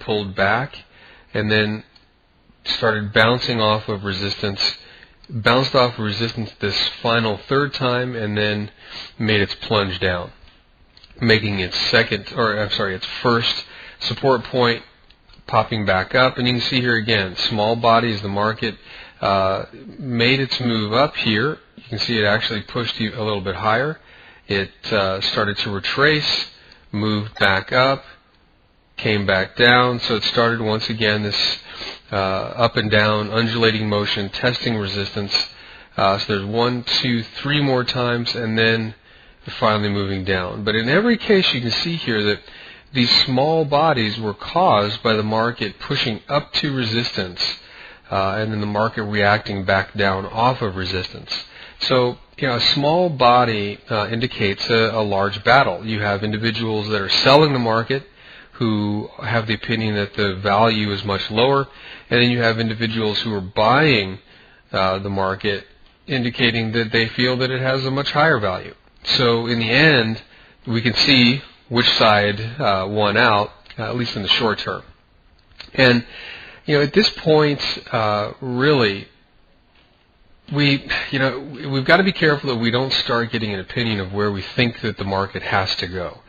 pulled back and then started bouncing off of resistance, bounced off of resistance this final third time, and then made its plunge down, making its its first support point, popping back up. And you can see here again, small body as the market made its move up here. You can see it actually pushed you a little bit higher. It started to retrace, moved back up, came back down. So it started once again this up and down undulating motion, testing resistance. So there's 1, 2, 3 more times, and then finally moving down. But in every case, you can see here that these small bodies were caused by the market pushing up to resistance, and then the market reacting back down off of resistance. So, a small body indicates a large battle. You have individuals that are selling the market who have the opinion that the value is much lower, and then you have individuals who are buying the market indicating that they feel that it has a much higher value. So in the end, we can see which side won out, at least in the short term. And at this point, really, we've got to be careful that we don't start getting an opinion of where we think that the market has to go.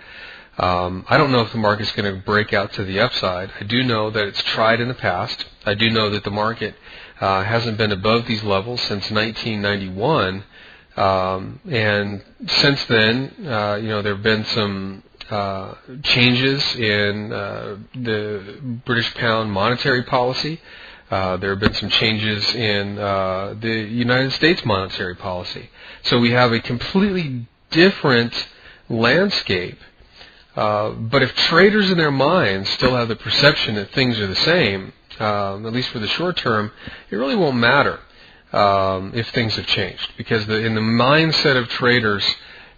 I don't know if the market's going to break out to the upside. I do know that it's tried in the past. I do know that the market hasn't been above these levels since 1991. And since then, there have been some changes in the British pound monetary policy. There have been some changes in the United States monetary policy. So we have a completely different landscape. But if traders in their minds still have the perception that things are the same, at least for the short term, it really won't matter if things have changed, because in the mindset of traders,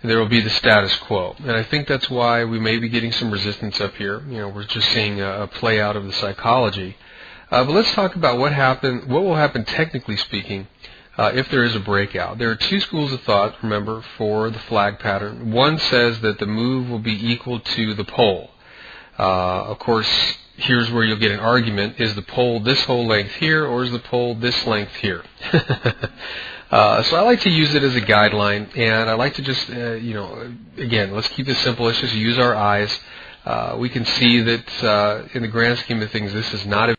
there will be the status quo. And I think that's why we may be getting some resistance up here. We're just seeing a play out of the psychology. But let's talk about what will happen technically speaking if there is a breakout. There are two schools of thought, remember, for the flag pattern. One says that the move will be equal to the pole. Of course, here's where you'll get an argument. Is the pole this whole length here, or is the pole this length here? So I like to use it as a guideline, and I like to just, again, let's keep this simple. Let's just use our eyes. We can see that in the grand scheme of things, this is not a